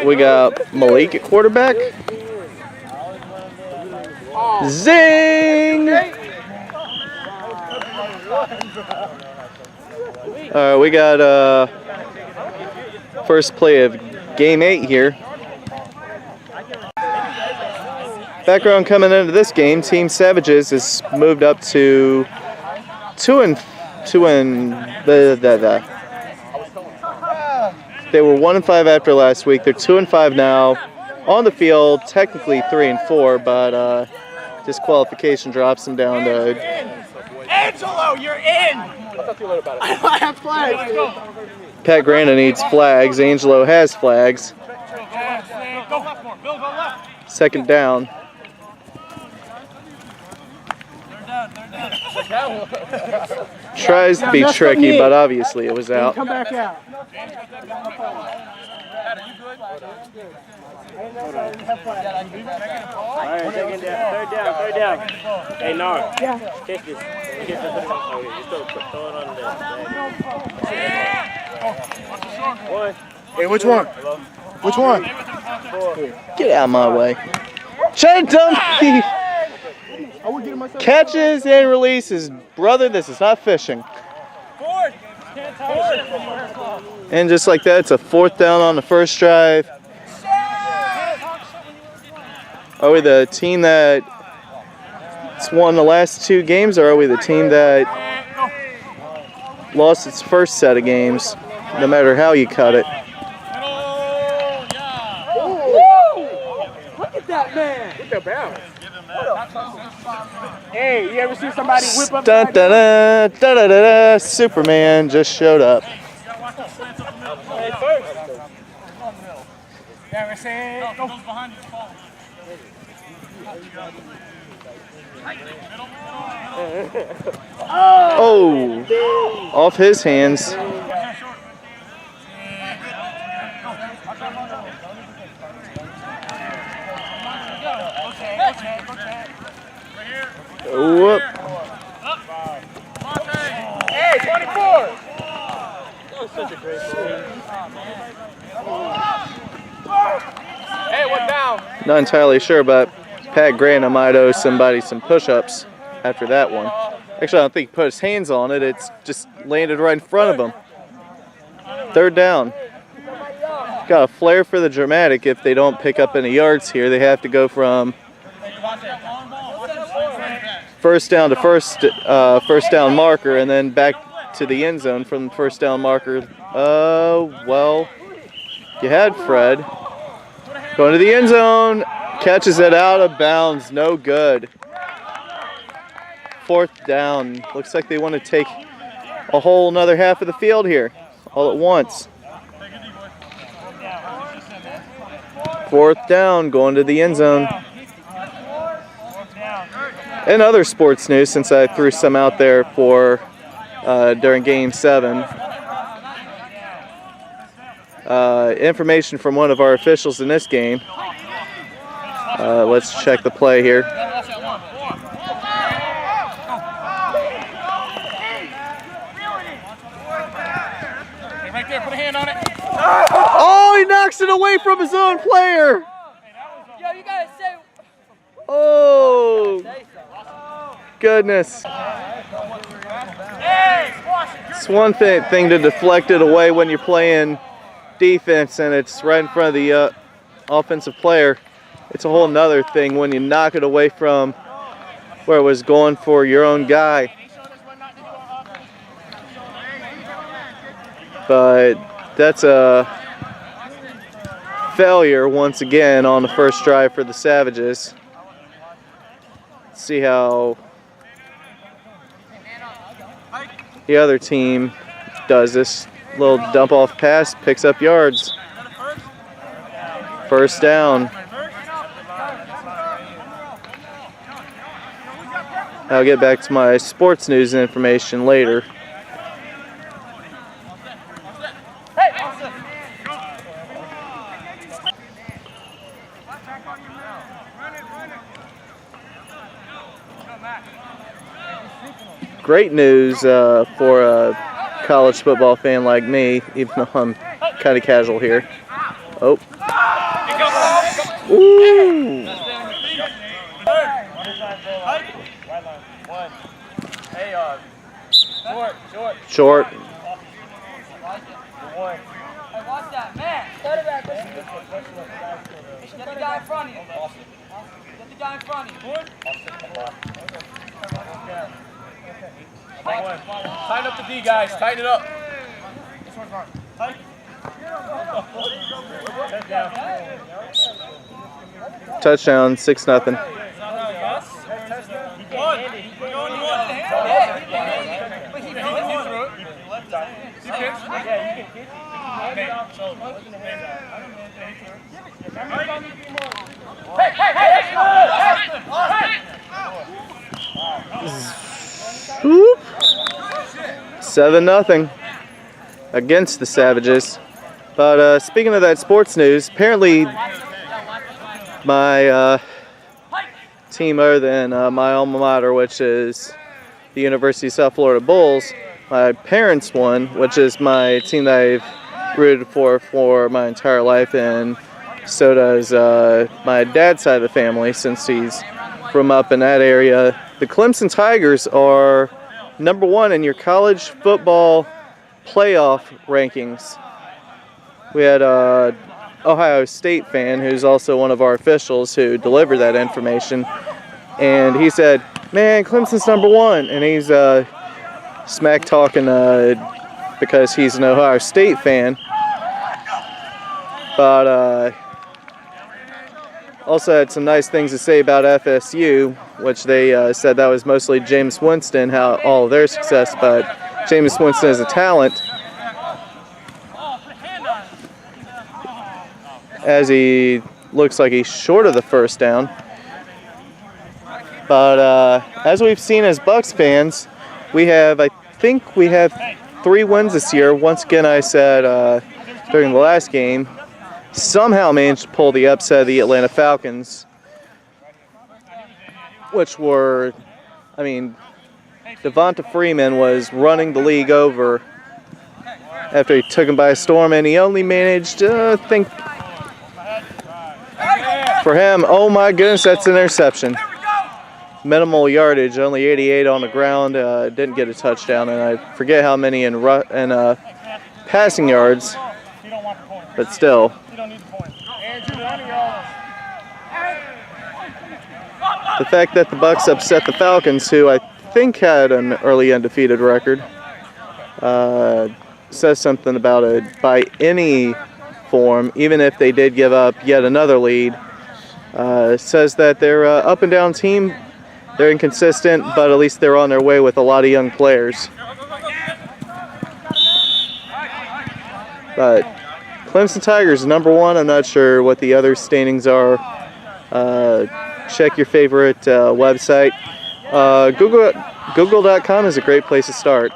We got Malik at quarterback. Zing! We got first play of game 8 here. Background coming into this game, Team Savages has moved up to 2-2. They were 1-5 after last week. They're 2-5 now. On the field, technically 3-4, but disqualification drops them down to. Angelo, you're in. I have flags. Pat Grana needs flags. Angelo has flags. Second down. Tries to be tricky, but obviously it was out. Come back out. Alright, third down. Hey, Nar. Yeah. Catch this. Oh, you still throw it on the one. Hey, which one? Hello? Which one? Get out of my way. Chad Dumpy catches and releases. Brother, this is not fishing. And just like that, it's a 4th down on the first drive. Are we the team that's won the last 2 games, or are we the team that lost its first set of games, no matter how you cut it? Look at that man. Look at that. Hey, you ever see somebody whip up? Da da da da da da. Superman just showed up. Oh, off his hands. Whoop. Hey, 24. That was such a great play. Hey, what's down? Not entirely sure, but Pat Grana might owe somebody some push-ups after that one. Actually, I don't think he put his hands on it. It's just landed right in front of him. 3rd down. Got a flair for the dramatic. If they don't pick up any yards here, they have to go from first down to first down marker, and then back to the end zone from the first down marker. Well, you had Fred going to the end zone, catches it out of bounds, no good. 4th down. Looks like they want to take a whole another half of the field here, all at once. 4th down, going to the end zone. In other sports news, since I threw some out there for during Game 7, information from one of our officials in this game. Let's check the play here. Right there, put a hand on it. Oh, he knocks it away from his own player. Yo, you gotta say. Oh, goodness. It's one thing to deflect it away when you're playing defense and it's right in front of the offensive player. It's a whole nother thing when you knock it away from where it was going for your own guy. But that's a failure once again on the first drive for the Savages. Let's see how the other team does this. Little dump off pass, picks up yards. First down. I'll get back to my sports news information later. great news for a college football fan like me, even though I'm kind of casual here. Oh. Ooh. Short. Hey, watch that, man. Quarterback, listen. Get the guy in front of you. Get the guy in front of you. Tighten up the D, guys. Tighten it up. Touchdown, 6-0. Whoop. 7-0 against the Savages. But speaking of that sports news, apparently my team other than my alma mater, which is the University of South Florida Bulls, my parents won, which is my team that I've rooted for my entire life, and so does my dad's side of the family since he's from up in that area. The Clemson Tigers are #1 in your college football playoff rankings. We had an Ohio State fan who's also one of our officials who delivered that information, and he said, man, Clemson's #1, and he's smack talking because he's an Ohio State fan. But also had some nice things to say about FSU, which they said that was mostly Jameis Winston, how all of their success, but Jameis Winston is a talent, as he looks like he's short of the first down. But as we've seen as Bucs fans, I think we have 3 wins this year. Once again, I said during the last game, somehow managed to pull the upset of the Atlanta Falcons, which were, I mean, Devonta Freeman was running the league over after he took him by storm, and he only managed, I think, for him, oh my goodness, that's an interception. Minimal yardage, only 88 on the ground, didn't get a touchdown, and I forget how many in passing yards, but still. The fact that the Bucs upset the Falcons, who I think had an early undefeated record, says something about it by any form, even if they did give up yet another lead. Says that they're an up and down team. They're inconsistent, but at least they're on their way with a lot of young players. But Clemson Tigers #1. I'm not sure what the other standings are. Check your favorite website. Google.com is a great place to start.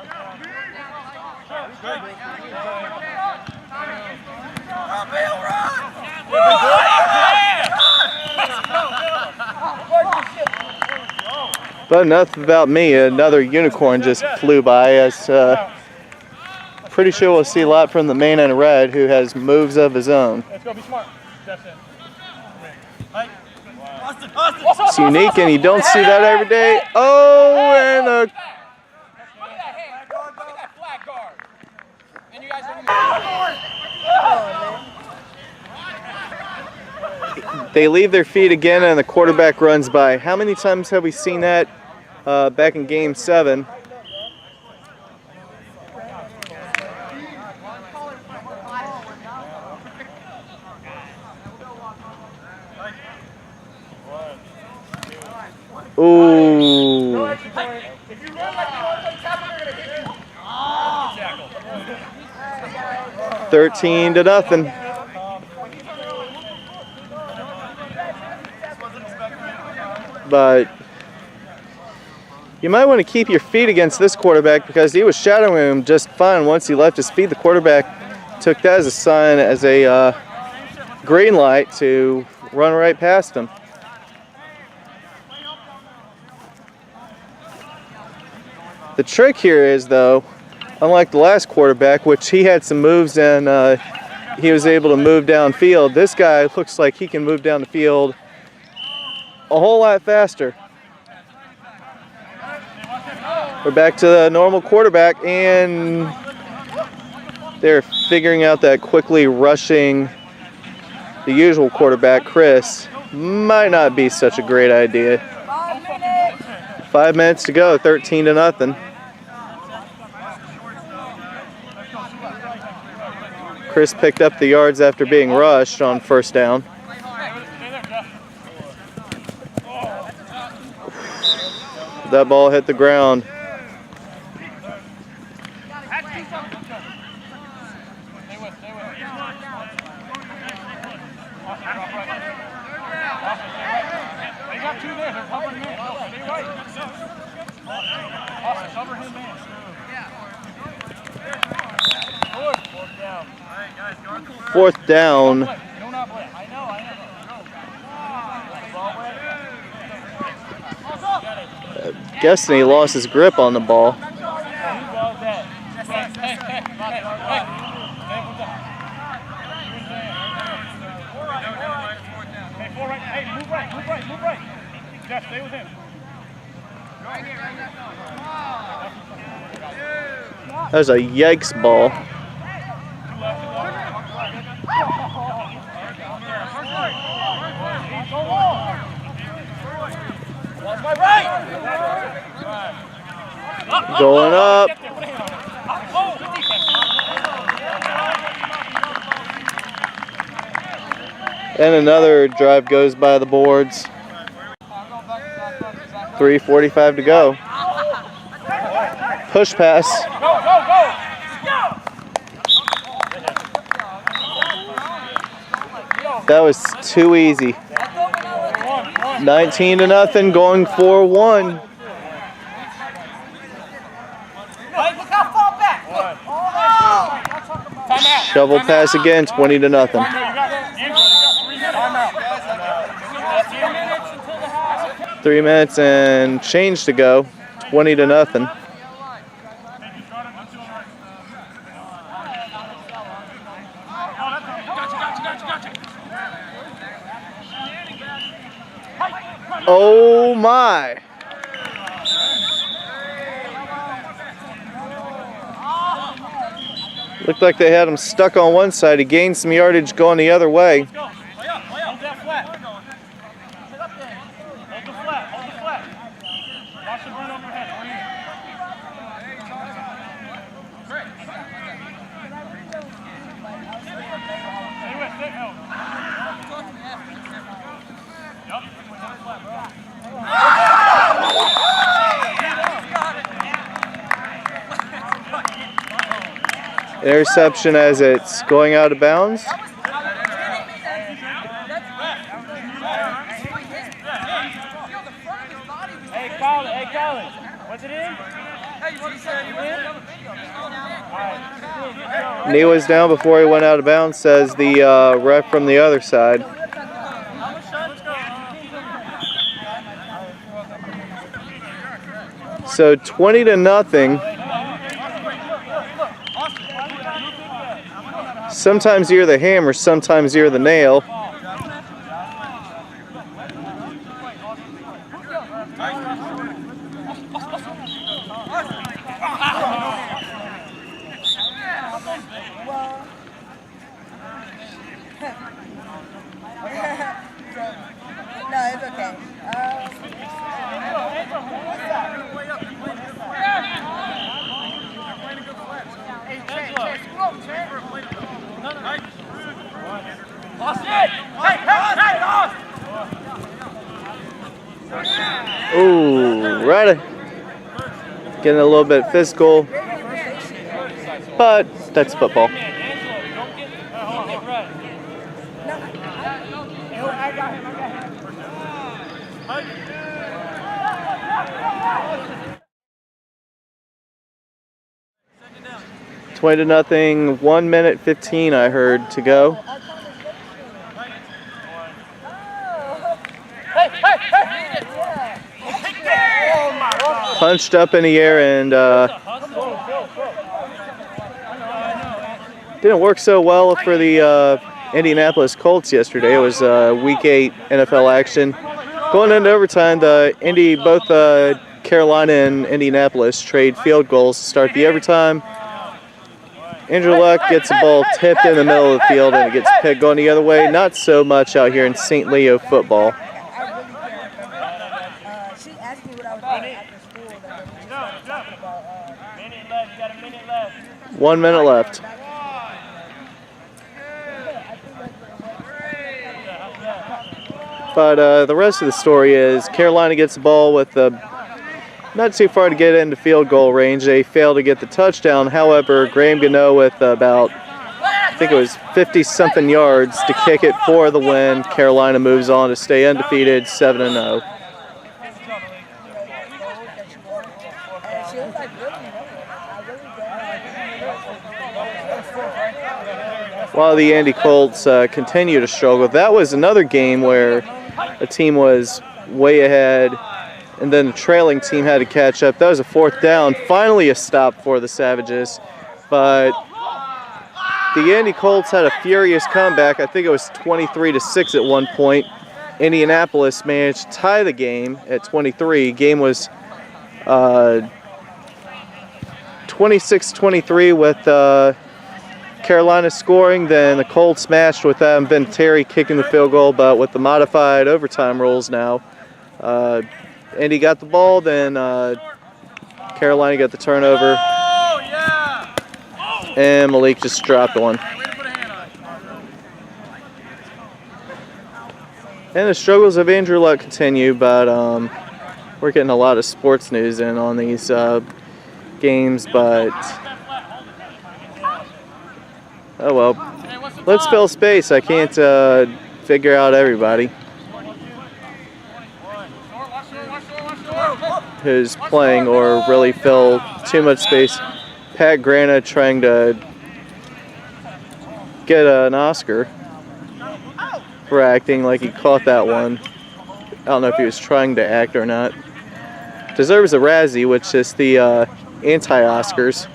But enough about me. Another unicorn just flew by. As pretty sure we'll see a lot from the man in red, who has moves of his own. Let's go, be smart. That's it. It's unique, and you don't see that every day. Oh, and a... Look at that flag guard. And you guys are... They leave their feet again, and the quarterback runs by. How many times have we seen that back in Game 7? Ooh. 13-0. But you might want to keep your feet against this quarterback, because he was shadowing him just fine once he left his feet. The quarterback took that as a sign, as a green light to run right past him. The trick here is, though, unlike the last quarterback, which he had some moves and he was able to move downfield, this guy looks like he can move down the field a whole lot faster. We're back to the normal quarterback, and they're figuring out that quickly rushing the usual quarterback, Chris, might not be such a great idea. 5 minutes. 5 minutes to go, 13-0. Chris picked up the yards after being rushed on first down. That ball hit the ground. Fourth down. Guessing he lost his grip on the ball. That was a yikes ball. Going up. And another drive goes by the boards. 3:45 to go. Push pass. That was too easy. 19-0, going 4-1. Shovel pass again, 20-0. 3 minutes and change to go, 20-0. Oh my. Looked like they had him stuck on one side. He gained some yardage going the other way. Interception as it's going out of bounds. Hey, Colin, what's it in? Knee was down before he went out of bounds, says the ref from the other side. So 20-0. Sometimes you're the hammer, sometimes you're the nail. No, it's okay. Ooh, right. Getting a little bit physical, but that's football. Twenty to nothing. 1 minute 15. I heard to go. punched up in the air and didn't work so well for the Indianapolis Colts yesterday. It was Week 8 NFL action. Going into overtime, both Carolina and Indianapolis trade field goals to start the overtime. Andrew Luck gets the ball tipped in the middle of the field and it gets picked going the other way. Not so much out here in St. Leo football. She asked me what I was doing after school. Talking about, Minute left. You got a minute left. 1 minute left. But the rest of the story is Carolina gets the ball with not too far to get into field goal range. They fail to get the touchdown. However, Graham Gano with about, I think it was 50-something yards to kick it for the win. Carolina moves on to stay undefeated, 7-0. While the Indy Colts continue to struggle, that was another game where a team was way ahead and then the trailing team had to catch up. That was a 4th down. Finally a stop for the Savages. But the Indy Colts had a furious comeback. I think it was 23-6 at one point. Indianapolis managed to tie the game at 23. Game was 26-23 with Carolina scoring. Then the Colts smashed with Adam Vinatieri kicking the field goal, but with the modified overtime rules now, Indy got the ball, then Carolina got the turnover, and Malik just dropped one. And the struggles of Andrew Luck continue, but we're getting a lot of sports news in on these games, but oh well. Let's fill space. I can't figure out everybody who's playing or really fill too much space. Pat Grana trying to get an Oscar for acting like he caught that one. I don't know if he was trying to act or not. Deserves a Razzie, which is the anti-Oscars.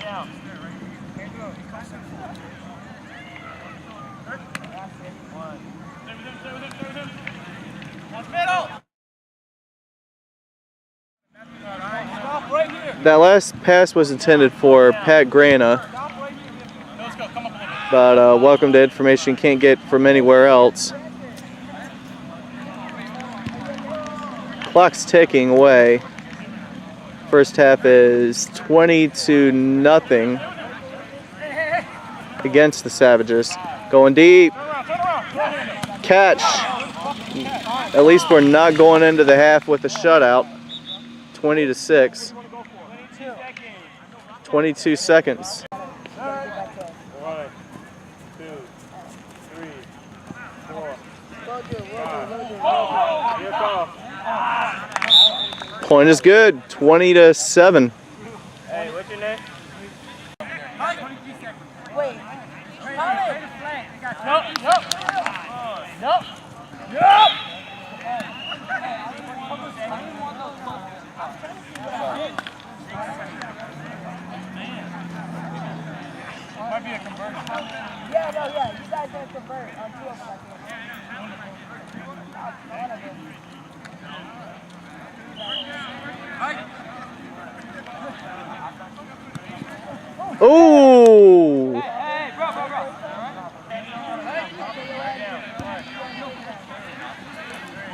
That last pass was intended for Pat Grana, but welcome to information can't get from anywhere else. Clock's ticking away. First half is 20-0 against the Savages. Going deep. Catch. At least we're not going into the half with a shutout. 20-6. 22 seconds. 1, 2, 3, 4, 5. Here call. Point is good. 20-7. Hey, what's your name? wait. Nope. Might be a conversion. Yeah, no, yeah. You guys didn't convert on 2 of them. Ooh! Hey, bro.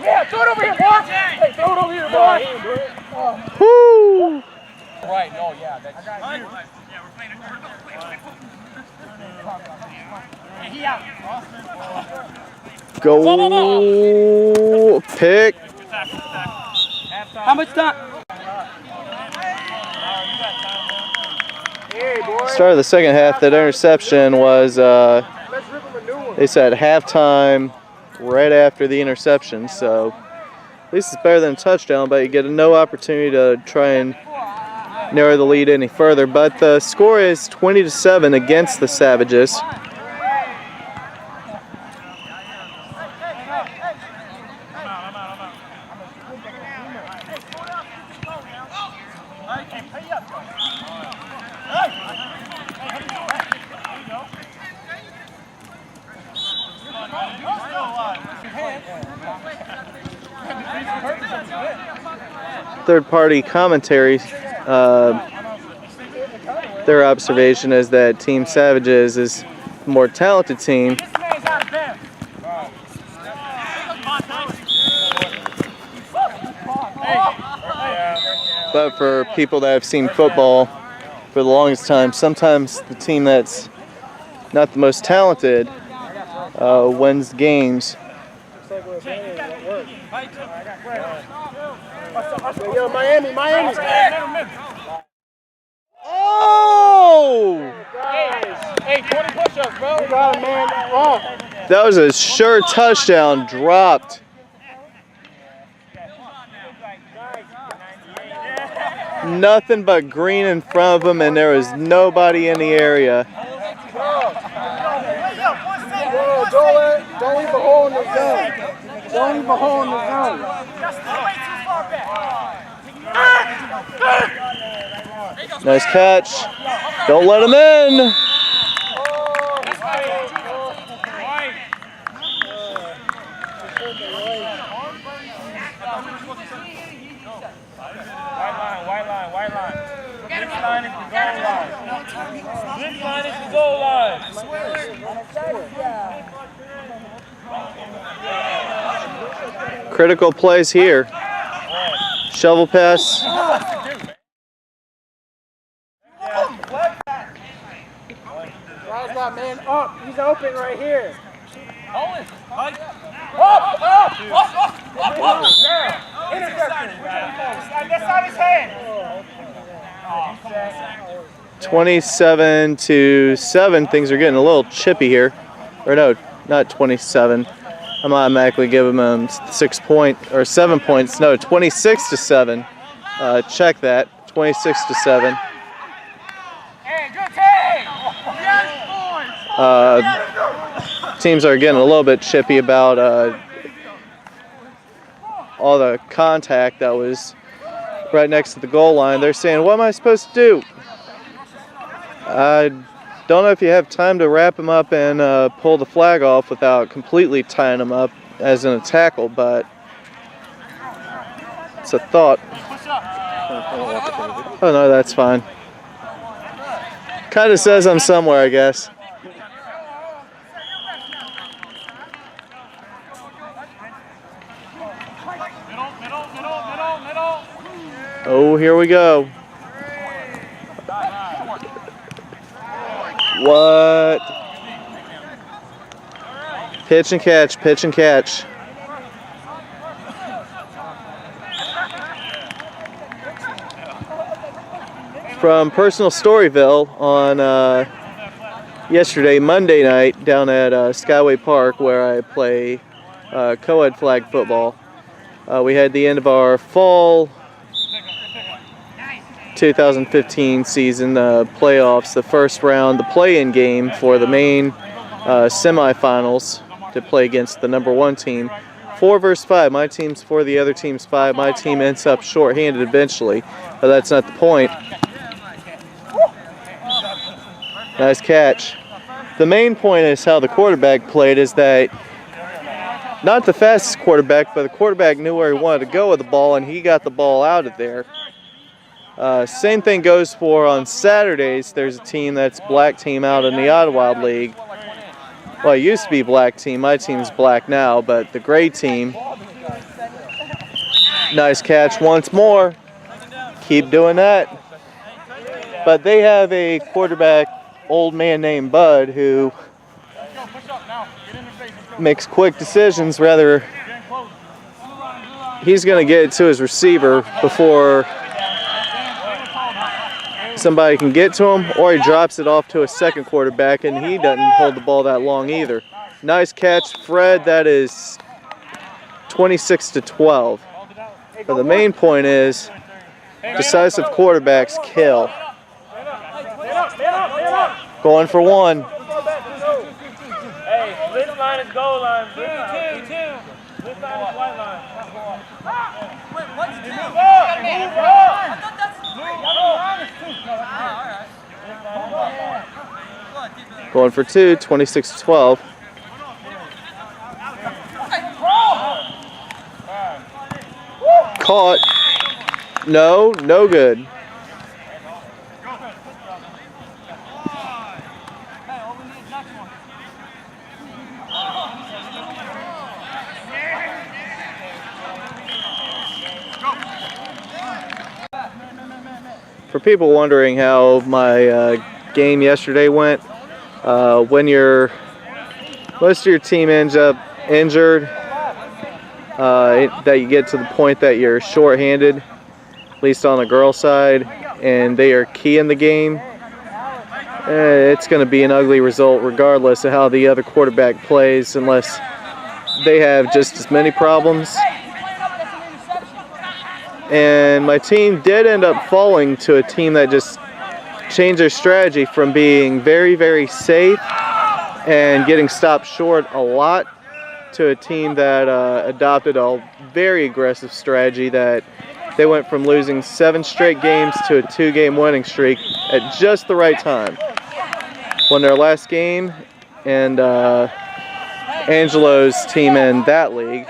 Yeah, throw it over here, boy. Hey, throw it over here, boy. Woo! Right, no, yeah. That's Go pick. How much time? Start of the second half, that interception was, they said halftime right after the interception, so at least it's better than a touchdown, but you get no opportunity to try and narrow the lead any further. But the score is 20-7 against the Savages. Third-party commentary, their observation is that Team Savages is the more talented team. But for people that have seen football for the longest time, sometimes the team that's not the most talented wins games. Yo, Miami. Oh! Hey, 20 push-ups, bro. You got a man wrong. That was a sure touchdown dropped. Nothing but green in front of him, and there was nobody in the area. Don't leave a hole in the zone. Don't leave a hole in the zone. Nice catch. Don't let him in. White line. This line is the goal line. This line is the goal line. Critical plays here. Shovel pass. Guys got man up. He's open right here. That's on his hand. 27-7. Things are getting a little chippy here. Or no, not 27. I'm automatically giving them 7 points. No, 26-7. Check that. 26-7. Teams are getting a little bit chippy about all the contact that was right next to the goal line. They're saying, what am I supposed to do? I don't know if you have time to wrap him up and pull the flag off without completely tying him up as in a tackle, but it's a thought. Oh no, that's fine. Kind of says I'm somewhere, I guess. Oh, here we go. What? Pitch and catch, pitch and catch. From Personal Storyville on yesterday, Monday night, down at Skyway Park, where I play co-ed flag football. We had the end of our fall 2015 season playoffs, the first round, the play-in game for the main semifinals to play against the number 1 team. 4 versus 5. My team's 4, the other team's 5. My team ends up short-handed eventually, but that's not the point. Nice catch. The main point is how the quarterback played, is that not the fastest quarterback, but the quarterback knew where he wanted to go with the ball, and he got the ball out of there. Same thing goes for on Saturdays. There's a team that's black team out in the Ottawa League. Well, it used to be black team. My team's black now, but the gray team. Nice catch once more. Keep doing that. But they have a quarterback, old man named Bud, who makes quick decisions. Rather, he's going to get it to his receiver before somebody can get to him, or he drops it off to a second quarterback, and he doesn't hold the ball that long either. Nice catch, Fred. That is 26-12. But the main point is decisive quarterbacks kill. Going for 1. Hey, this line is goal line. Two. This line is white line. Wait, what's 2? Move Going for two, 26-12. Caught. No, no good. For people wondering how my game yesterday went, when most of your team ends up injured, that you get to the point that you're short-handed, at least on the girl side, and they are key in the game, it's going to be an ugly result regardless of how the other quarterback plays, unless they have just as many problems. And my team did end up falling to a team that just changed their strategy from being very, very safe and getting stopped short a lot to a team that adopted a very aggressive strategy that they went from losing 7 straight games to a 2-game winning streak at just the right time. Won their last game, and Angelo's team in that league,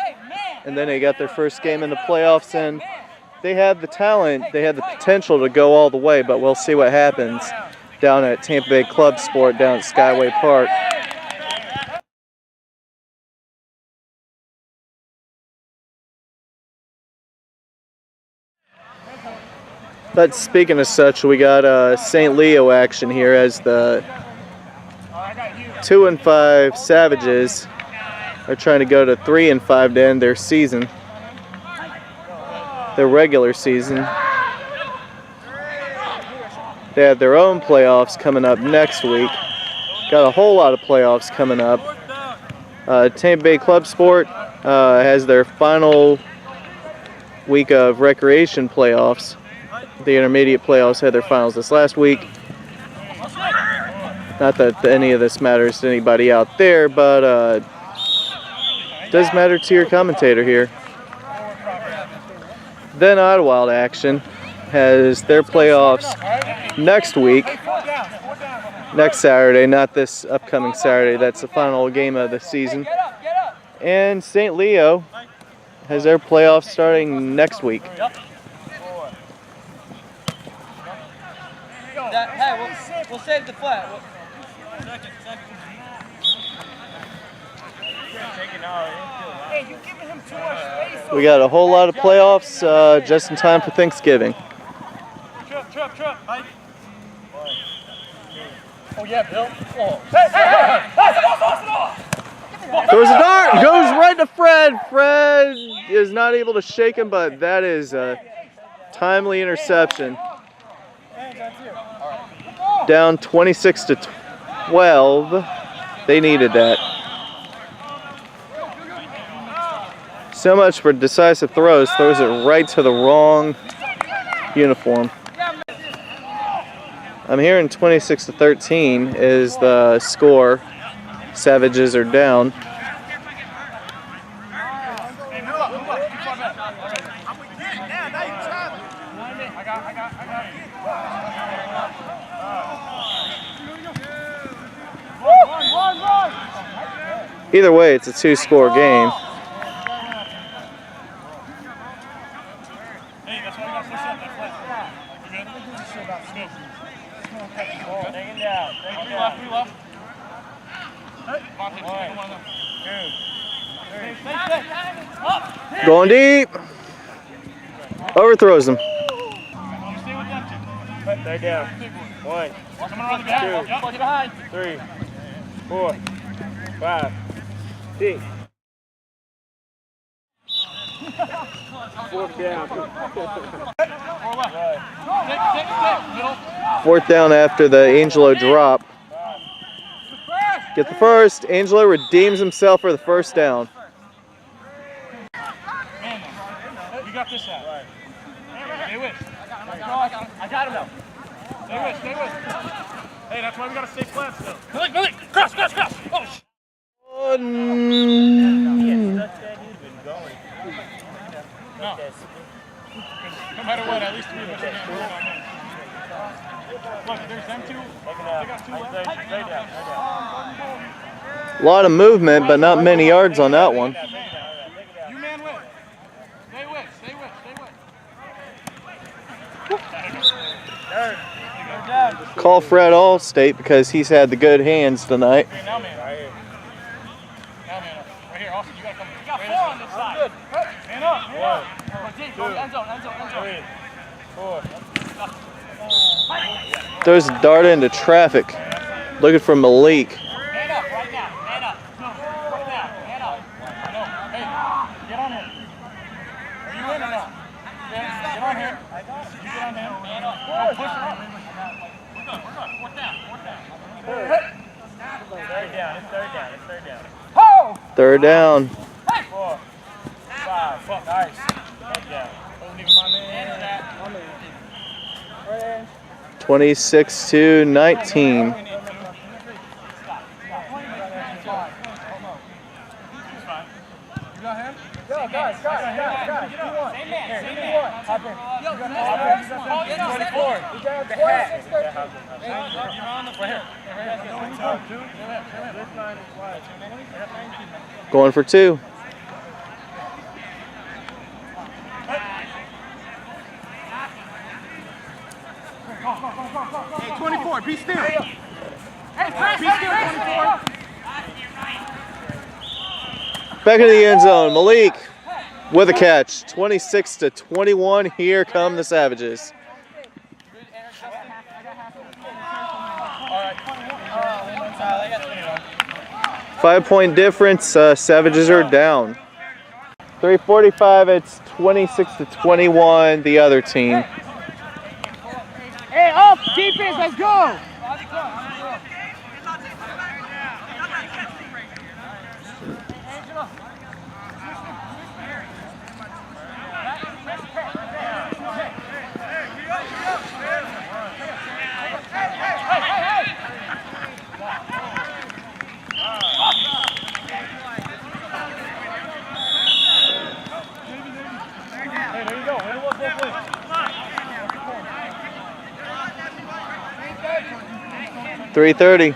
and then they got their first game in the playoffs, and they have the talent, they have the potential to go all the way, but we'll see what happens down at Tampa Bay Club Sport down at Skyway Park. But speaking of such, we got St. Leo action here as the 2-5 Savages are trying to go to 3-5 to end their season. Their regular season. They have their own playoffs coming up next week. Got a whole lot of playoffs coming up. Tampa Bay Club Sport has their final week of recreation playoffs. The intermediate playoffs had their finals this last week. Not that any of this matters to anybody out there, but it does matter to your commentator here. Then Idlewild action has their playoffs next week, next Saturday, not this upcoming Saturday. That's the final game of the season. And St. Leo has their playoffs starting next week. Hey, we'll save the flat. We got a whole lot of playoffs just in time for Thanksgiving. Trip. Oh, yeah, Bill. Throws a dart, goes right to Fred. Fred is not able to shake him, but that is a timely interception. Down 26-12. They needed that. So much for decisive throws. Throws it right to the wrong uniform. I'm hearing 26-13 is the score. Savages are down. Either way, it's a 2-score game. Going deep. Overthrows him. Third down. 1, 2, 3, 4, 5, 6. 4th down. 4th down after the Angelo drop. Get the first. Angelo redeems himself for the first down. We got this out. Right. Stay with. I got him now. Stay with. Hey, that's why we gotta stay flat still. Malik, cross. Oh, He's been going. No matter what, at least 3 of us are going. there's them two. They got two left. Straight down. A lot of movement, but not many yards on that one. You man with. Stay with. Call Fred Allstate because he's had the good hands tonight. Okay, now man up. Right here, Austin, you gotta come. You got 4 on this side. Man up. Deep, go end zone. 3, 4. Throws a dart into traffic. Looking for Malik. Man up right now. Man up. Right now. Man up. No. Hey, get on him. Are you in or not? Get on him. You get on him. Man up. Go push him up. We're good. Fourth down. Third down. It's third down. Third down. 4, 5. Nice. Third down. Don't leave my man. 26-19. Going for 2. Hey, 24, be still. Hey, be still, 24. Back in the end zone. Malik with a catch. 26-21. Here come the Savages. 5-point difference. Savages are down. 3:45. It's 26-21. The other team. Hey, up, defense, let's go. Hey, there you go. 3:30.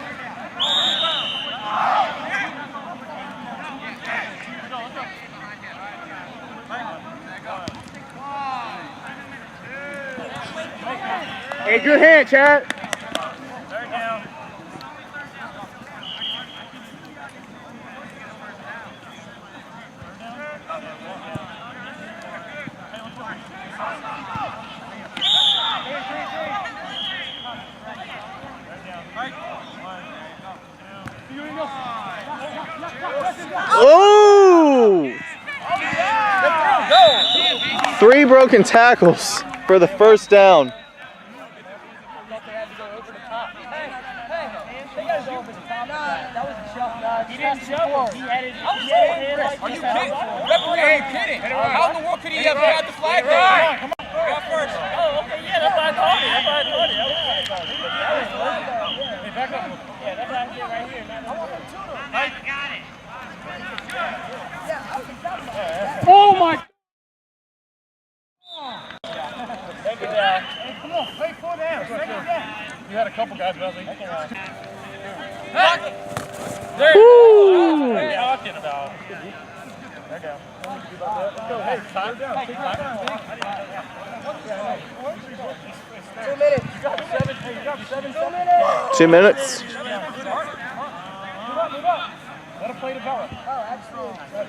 Hey, good hand, Chad. Third down. Oh! 3 broken tackles for the first down. He didn't show. He had it. Are you kidding? Referee ain't kidding. How in the world could he have had the flag there? Come on. Got first. Oh, okay, yeah, that's why I called it. Hey, back up. Yeah, that's why I did right here. Oh my. Take it down. Hey, come on. Play 4 down. Take it down. You had a couple guys, Wesley. There you Woo! go. What are you talking about? There you go. Let's go. Hey, time down. Take time. 2 minutes. You got 7 seconds. 2 minutes. Move up. Let him play develop. Oh, absolutely. Let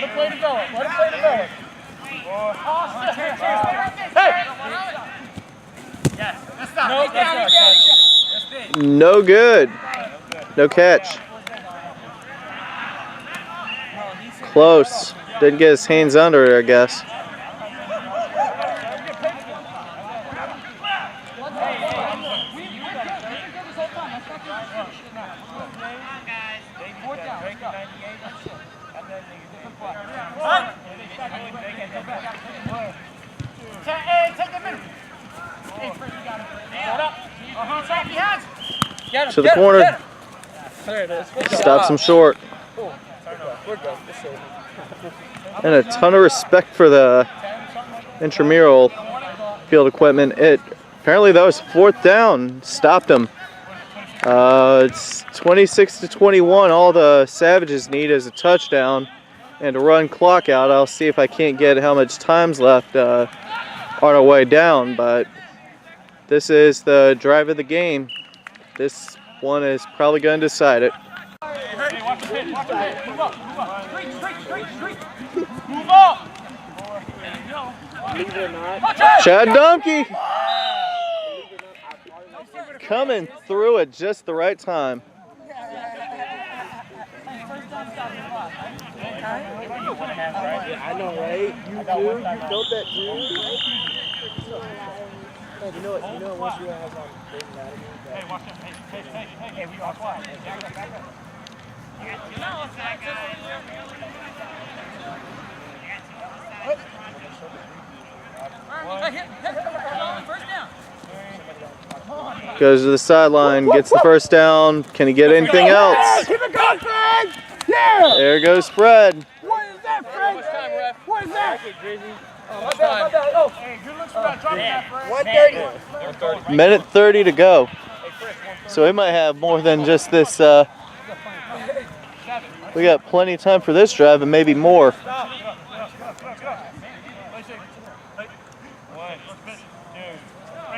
him play develop. Hey! Yes. That's not. No, that's not. No good. No catch. Close. Didn't get his hands under it, I guess. To the corner. Stops him short. And a ton of respect for the intramural field equipment. It Apparently that was 4th down. Stopped them. It's 26-21. All the Savages need is a touchdown and to run clock out. I'll see if I can't get how much time's left on our way down, but this is the drive of the game. This one is probably going to decide it. Hey, watch the pitch, watch the pitch. Move up, move up. Street. Move up. Believe it or not. Chad Dumpke coming through at just the right time. I know, right? You too. You felt that too. You know what? Once you realize how big that is. Hey, watch him. Hey, we are quiet. Back up. First down. Goes to the sideline, gets the first down. Can he get anything else? Keep it going, Fred! Yeah! There goes Fred. What is that, Fred? What is that? My bad. Oh. Hey, good looks for that. Drop that, Fred. 130. Minute 30 to go. So we might have more than just this. We got plenty of time for this drive and maybe more.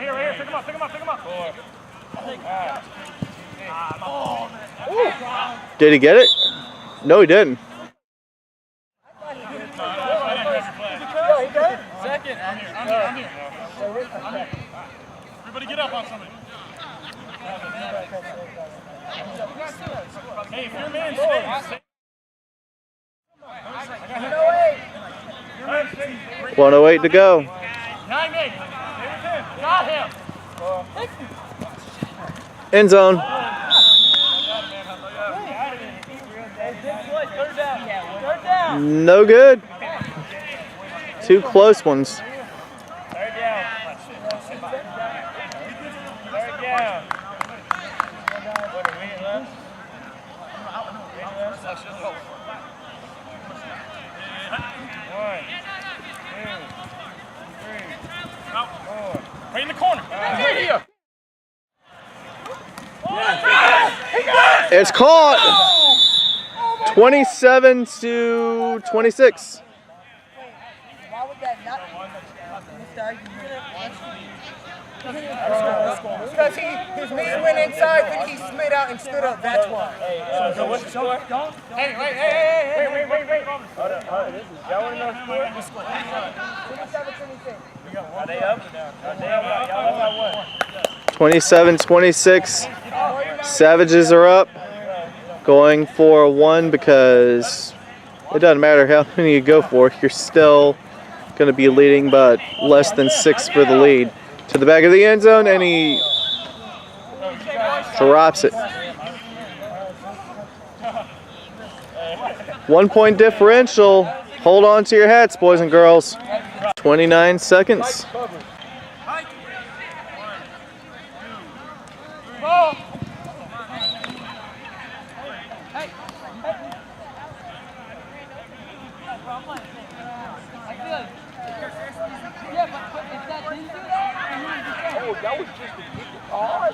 Right here. Pick him up. 4. Did he get it? No, he didn't. Second. I'm here. Everybody get up on somebody. Hey, if your man stays. 1:08 to go. 9-8. Got him. End zone. No good. 2 close ones. Third down. 1, 2, 3. Right in the corner. Right here. It's caught. 27-26. Why would that not? Because his man went inside when he slid out and stood up. That's why. So what's the score? Hey. Wait. Y'all want to know the score? 27-26. Are they up or down? Y'all up by what? 27-26. Savages are up. Going for 1 because it doesn't matter how many you go for. You're still going to be leading, but less than 6 for the lead. To the back of the end zone, and he drops it. 1 point differential. Hold on to your hats, boys and girls. 29 seconds. That was just a big card.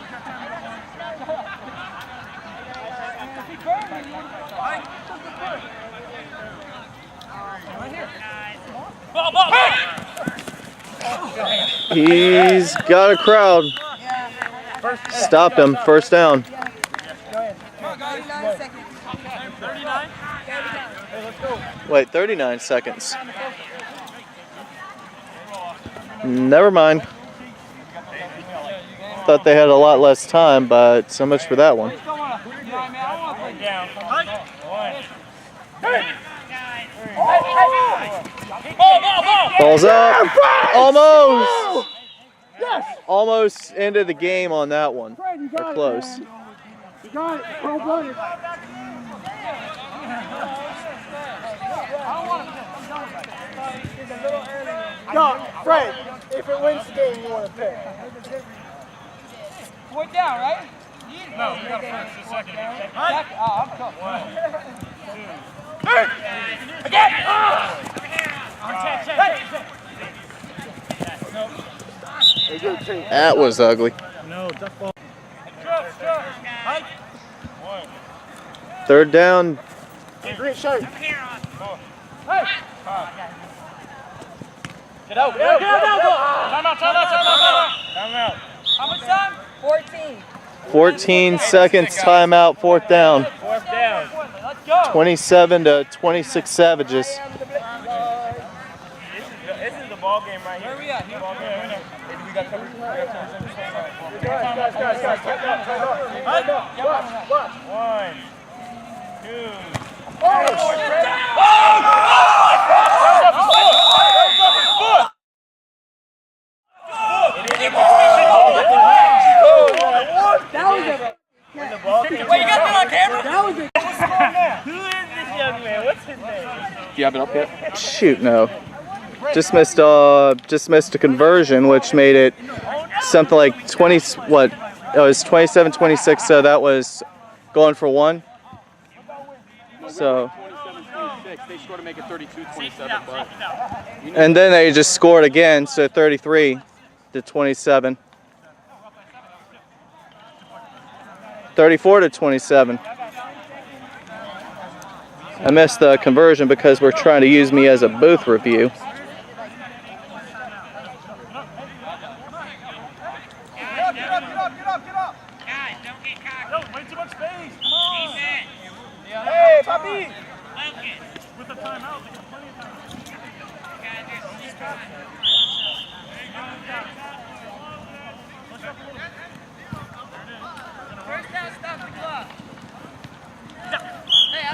He's got a crowd. Stopped him. First down. 39 seconds. 39? Wait, 39 seconds. Never mind. Thought they had a lot less time, but so much for that one. Ball's up. Almost. Almost ended the game on that one. Or close. You got it. Cold-blooded. No, Fred, if it wins the game, you want to pick. 4th down, right? No, we got first. Just a second. I'm tough. 1, 2, 3. Again! Check. That was ugly. Third down. Green shirt. Get Get out. out. Time out. How much time? 14. 14 seconds timeout, fourth down. Fourth down. Let's go. 27 to 26 Savages. This is the ball game right here. Where are we at? Here. We got covered. One, two. Wait, you got that on camera? Who is this young man? What's his name? Do you have it up yet? Shoot, no. Just missed a conversion, which made it something like 20. What? It was 27-26. So that was going for one. So. 27-26. They scored to make it 32-27, but. And then they just scored again, so 33 to 27. 34 to 27. I missed the conversion because we're trying to use me as a booth review. Get up. Guys, don't get cocky. Yo, way too much space. Come on. Defense. Hey, Papi. Focus. With the timeout, they got plenty of time. Guys, just keep going. First down, stop the clock. Hey,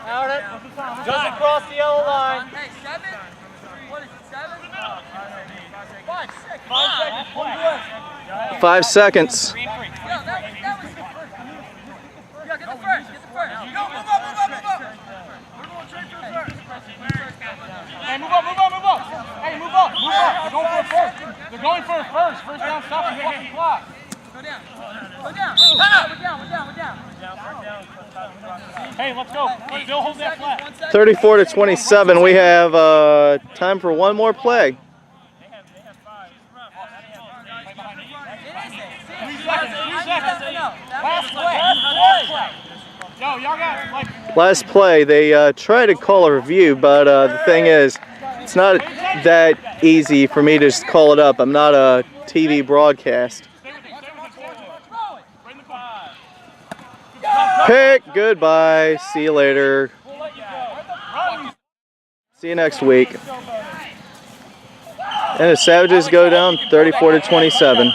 out of bounds. Just across the yellow line. Hey, 7? What is it, 7? 5 seconds. 5 seconds. One play. 5 seconds. Yo, that was the first. Yo, get the first. Yo, move up. We're going straight to the first. Hey, move up. Hey, move up. They're going for it first. First down, stop the fucking clock. Go down. We're down. Hey, let's go. Still hold that flat. 34 to 27. We have time for one more play. 3 seconds. Last play. Yo, y'all got like. Last play, they tried to call a review, but the thing is, it's not that easy for me to just call it up. I'm not a TV broadcast. Pick, goodbye, see you later. See you next week. And the Savages go down 34 to 27.